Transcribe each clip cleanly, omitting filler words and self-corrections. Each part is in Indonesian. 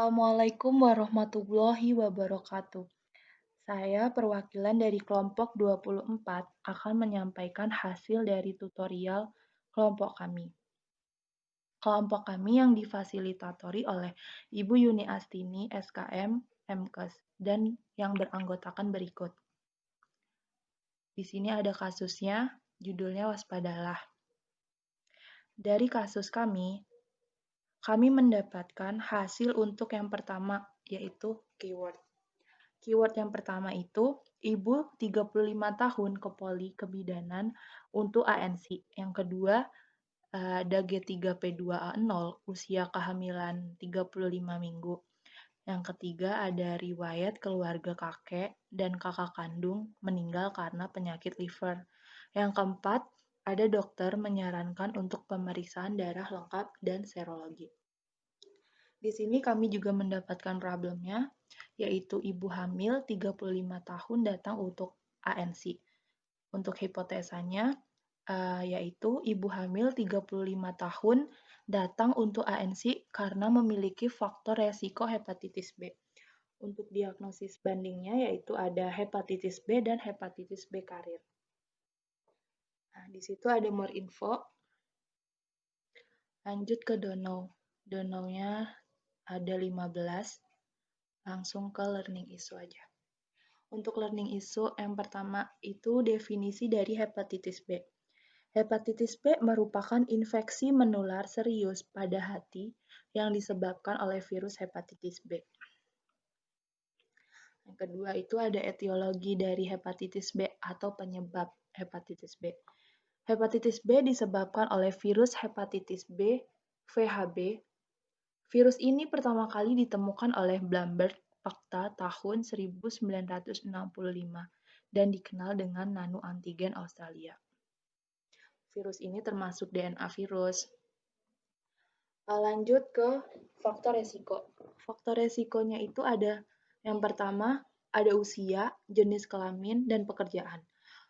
Assalamualaikum warahmatullahi wabarakatuh. Saya perwakilan dari kelompok 24 akan menyampaikan hasil dari tutorial kelompok kami. Kelompok kami yang difasilitatori oleh Ibu Yuni Astini, SKM, MKes, dan yang beranggotakan berikut. Di sini ada kasusnya, judulnya waspadalah. Dari kasus kami mendapatkan hasil untuk yang pertama, yaitu keyword. Keyword yang pertama itu, ibu 35 tahun ke Poli Kebidanan untuk ANC. Yang kedua, ada G3P2A0, usia kehamilan 35 minggu. Yang ketiga, ada riwayat keluarga kakek dan kakak kandung meninggal karena penyakit liver. Yang keempat, ada dokter menyarankan untuk pemeriksaan darah lengkap dan serologi. Di sini kami juga mendapatkan problemnya, yaitu ibu hamil 35 tahun datang untuk ANC. Untuk hipotesanya, yaitu ibu hamil 35 tahun datang untuk ANC karena memiliki faktor resiko hepatitis B. Untuk diagnosis bandingnya yaitu ada hepatitis B dan hepatitis B karir. Nah, di situ ada more info. Lanjut ke Donow. Donow-nya ada 15. Langsung ke learning issue aja. Untuk learning issue yang pertama itu definisi dari hepatitis B. Hepatitis B merupakan infeksi menular serius pada hati yang disebabkan oleh virus hepatitis B. Yang kedua itu ada etiologi dari hepatitis B atau penyebab hepatitis B. Hepatitis B disebabkan oleh virus hepatitis B, VHB. Virus ini pertama kali ditemukan oleh Blambert Pakta tahun 1965 dan dikenal dengan nanoantigen Australia. Virus ini termasuk DNA virus. Lanjut ke faktor resiko. Faktor resikonya itu ada yang pertama, ada usia, jenis kelamin, dan pekerjaan.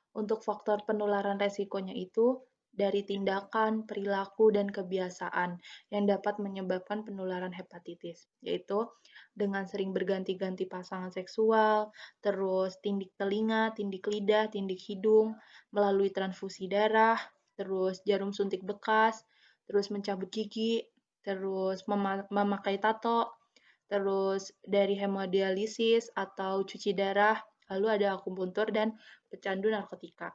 Untuk faktor penularan resikonya itu dari tindakan, perilaku, dan kebiasaan yang dapat menyebabkan penularan hepatitis, yaitu dengan sering berganti-ganti pasangan seksual, terus tindik telinga, tindik lidah, tindik hidung, melalui transfusi darah, terus jarum suntik bekas, terus mencabut gigi, terus memakai tato, terus dari hemodialisis atau cuci darah, lalu ada akupuntur dan pecandu narkotika.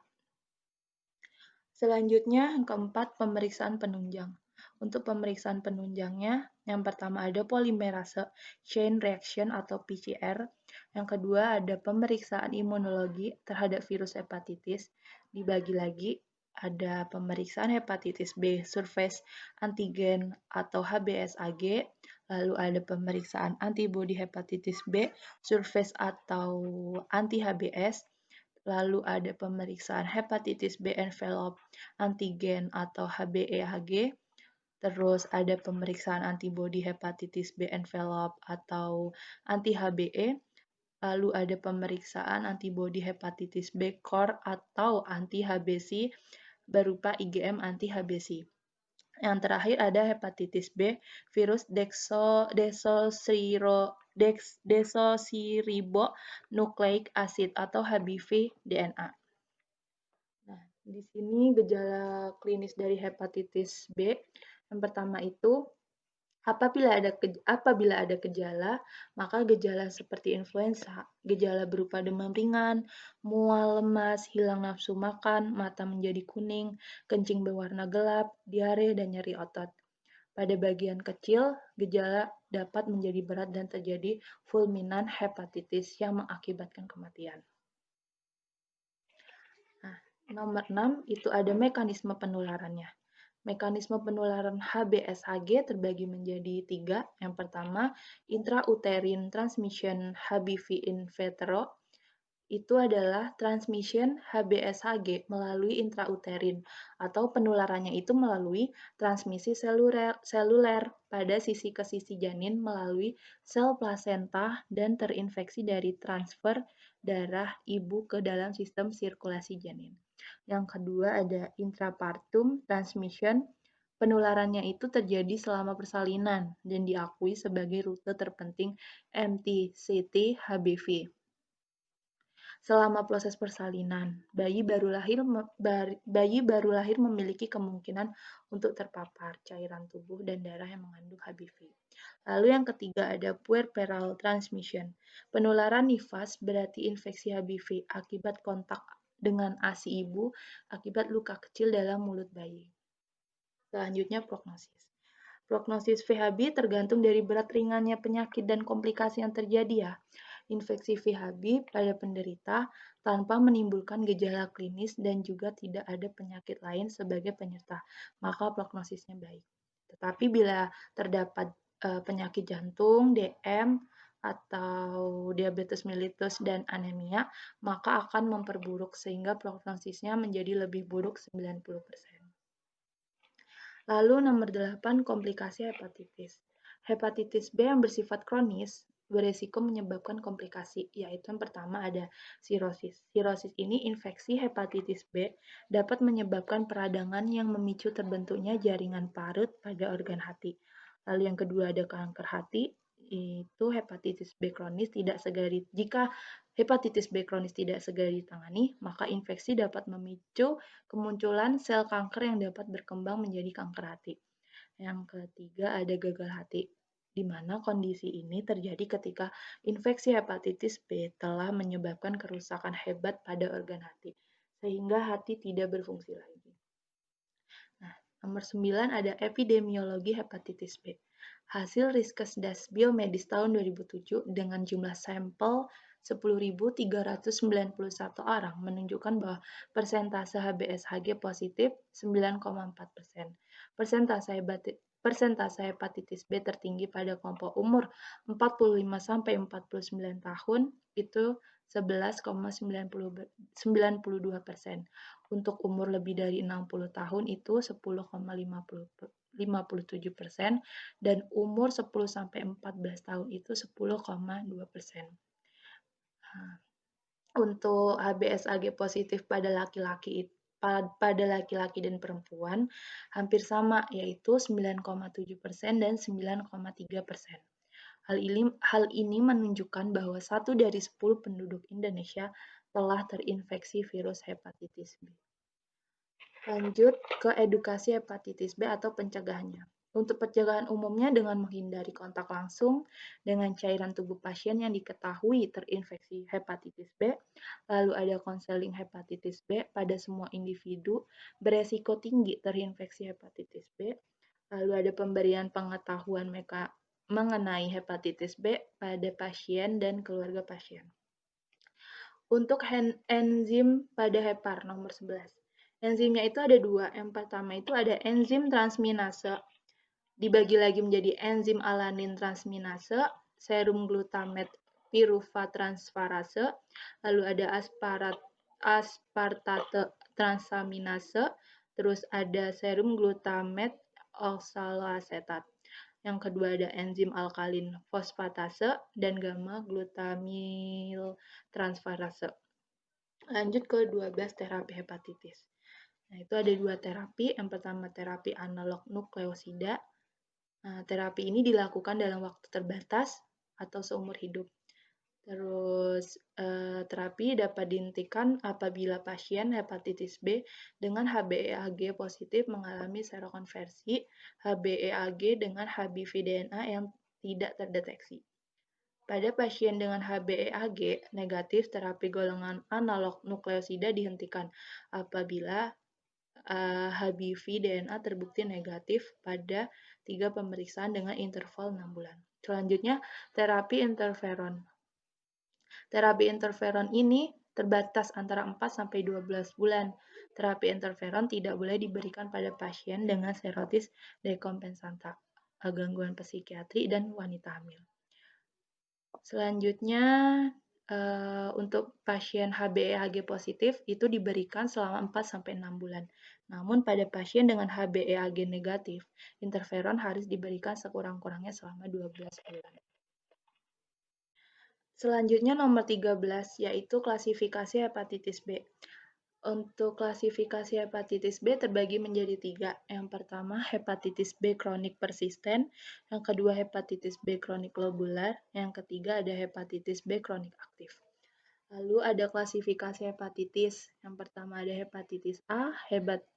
Selanjutnya, yang keempat, pemeriksaan penunjang. Untuk pemeriksaan penunjangnya, yang pertama ada polimerase chain reaction atau PCR. Yang kedua ada pemeriksaan imunologi terhadap virus hepatitis. Dibagi lagi, ada pemeriksaan hepatitis B surface antigen atau HBsAg, lalu ada pemeriksaan antibodi hepatitis B surface atau anti-HBs, lalu ada pemeriksaan hepatitis B envelope antigen atau HBeAg, terus ada pemeriksaan antibodi hepatitis B envelope atau anti-HBe, lalu ada pemeriksaan antibodi hepatitis B core atau anti-HBc berupa IgM anti-HBc. Yang terakhir ada hepatitis B virus desoxyribonucleic acid atau HBV DNA. Nah, di sini gejala klinis dari hepatitis B yang pertama itu apabila ada gejala, maka gejala seperti influenza, gejala berupa demam ringan, mual, lemas, hilang nafsu makan, mata menjadi kuning, kencing berwarna gelap, diare, dan nyeri otot. Pada bagian kecil, gejala dapat menjadi berat dan terjadi fulminan hepatitis yang mengakibatkan kematian. Nah, nomor 6 itu ada mekanisme penularannya. Mekanisme penularan HBsAg terbagi menjadi 3. Yang pertama, intrauterine transmission HBV in vitro. Itu adalah transmission HBsAg melalui intrauterin atau penularannya itu melalui transmisi seluler pada sisi ke sisi janin melalui sel plasenta dan terinfeksi dari transfer darah ibu ke dalam sistem sirkulasi janin. Yang kedua ada intrapartum transmission, Penularannya itu terjadi selama persalinan dan diakui sebagai rute terpenting MTCT HBV. Selama proses persalinan, bayi baru lahir memiliki kemungkinan untuk terpapar cairan tubuh dan darah yang mengandung HBV. Lalu yang ketiga ada puerperal transmission. Penularan nifas berarti infeksi HBV akibat kontak dengan ASI ibu akibat luka kecil dalam mulut bayi. Selanjutnya prognosis. Prognosis VHB tergantung dari berat ringannya penyakit dan komplikasi yang terjadi ya. Infeksi VHB pada penderita tanpa menimbulkan gejala klinis dan juga tidak ada penyakit lain sebagai penyerta, maka prognosisnya baik. Tetapi bila terdapat penyakit jantung, DM, atau diabetes mellitus dan anemia, maka akan memperburuk sehingga prognosisnya menjadi lebih buruk 90%. Lalu nomor 8, komplikasi hepatitis. Hepatitis B yang bersifat kronis beresiko menyebabkan komplikasi, yaitu yang pertama ada sirosis. Sirosis ini infeksi hepatitis B dapat menyebabkan peradangan yang memicu terbentuknya jaringan parut pada organ hati. Lalu yang kedua ada kanker hati, itu hepatitis B kronis tidak segera jika hepatitis B kronis tidak segera ditangani, maka infeksi dapat memicu kemunculan sel kanker yang dapat berkembang menjadi kanker hati. Yang ketiga ada gagal hati, di mana kondisi ini terjadi ketika infeksi hepatitis B telah menyebabkan kerusakan hebat pada organ hati, sehingga hati tidak berfungsi lagi. Nah, nomor 9 ada epidemiologi hepatitis B. Hasil Riskesdas Biomedis tahun 2007 dengan jumlah sampel 10.391 orang menunjukkan bahwa persentase HBsAg positif 9,4%. Persentase hepatitis B tertinggi pada kelompok umur 45-49 tahun itu 11,92%. Untuk umur lebih dari 60 tahun itu 10,57% dan umur 10-14 tahun itu 10,2%. Untuk HBsAg positif pada laki-laki dan perempuan hampir sama, yaitu 9,7% dan 9,3%. Hal ini menunjukkan bahwa 1 dari 10 penduduk Indonesia telah terinfeksi virus hepatitis B. Lanjut ke edukasi hepatitis B atau pencegahannya. Untuk pencegahan umumnya dengan menghindari kontak langsung dengan cairan tubuh pasien yang diketahui terinfeksi hepatitis B, lalu ada konseling hepatitis B pada semua individu beresiko tinggi terinfeksi hepatitis B, lalu ada pemberian pengetahuan mengenai hepatitis B pada pasien dan keluarga pasien. Untuk enzim pada hepar nomor 11. Enzimnya itu ada 2. Yang pertama itu ada enzim transminase, dibagi lagi menjadi enzim alanin transminase, serum glutamat piruvat transferase, lalu ada aspartate transaminase, terus ada serum glutamat oksaloasetat. Yang kedua ada enzim alkalin fosfatase dan gamma glutamil transferase. Lanjut ke 12 terapi hepatitis. Nah, itu ada 2 terapi. Yang pertama terapi analog nukleosida. Nah, terapi ini dilakukan dalam waktu terbatas atau seumur hidup. Terus terapi dapat dihentikan apabila pasien hepatitis B dengan HBeAg positif mengalami serokonversi HBeAg dengan HBV DNA yang tidak terdeteksi. Pada pasien dengan HBeAg negatif, terapi golongan analog nukleosida dihentikan apabila HBV DNA terbukti negatif pada 3 pemeriksaan dengan interval 6 bulan. Selanjutnya, terapi interferon. Terapi interferon ini terbatas antara 4-12 bulan. Terapi interferon tidak boleh diberikan pada pasien dengan serotis dekompensanta, gangguan psikiatri, dan wanita hamil. Selanjutnya, untuk pasien HBeAg positif itu diberikan selama 4-6 bulan. Namun pada pasien dengan HBeAg negatif, interferon harus diberikan sekurang-kurangnya selama 12 bulan. Selanjutnya nomor 13 yaitu klasifikasi hepatitis B. Untuk klasifikasi hepatitis B terbagi menjadi 3. Yang pertama, hepatitis B kronik persisten. Yang kedua, hepatitis B kronik lobular. Yang ketiga, ada hepatitis B kronik aktif. Lalu ada klasifikasi hepatitis. Yang pertama ada hepatitis A,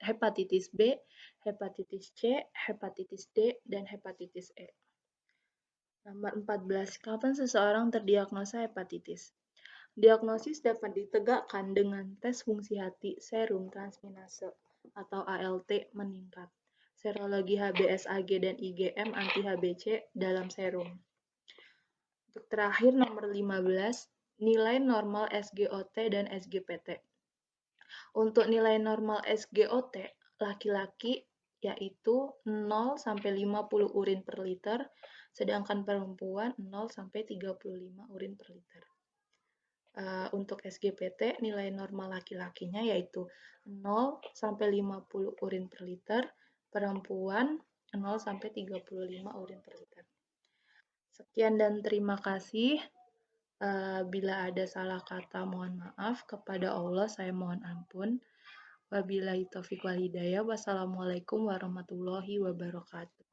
hepatitis B, hepatitis C, hepatitis D, dan hepatitis E. Nomor 14. Kapan seseorang terdiagnosa hepatitis? Diagnosis dapat ditegakkan dengan tes fungsi hati serum transminase atau ALT meningkat, serologi HBsAg dan IgM anti-HBc dalam serum. Untuk terakhir nomor 15, nilai normal SGOT dan SGPT. Untuk nilai normal SGOT laki-laki yaitu 0 sampai 50 urin per liter, sedangkan perempuan 0 sampai 35 urin per liter. Untuk SGPT nilai normal laki-lakinya yaitu 0 sampai 50 urin per liter, perempuan 0 sampai 35 urin per liter. Sekian dan terima kasih. Bila ada salah kata mohon maaf, kepada Allah saya mohon ampun. Wabillahi taufiq wal hidayah. Wassalamualaikum warahmatullahi wabarakatuh.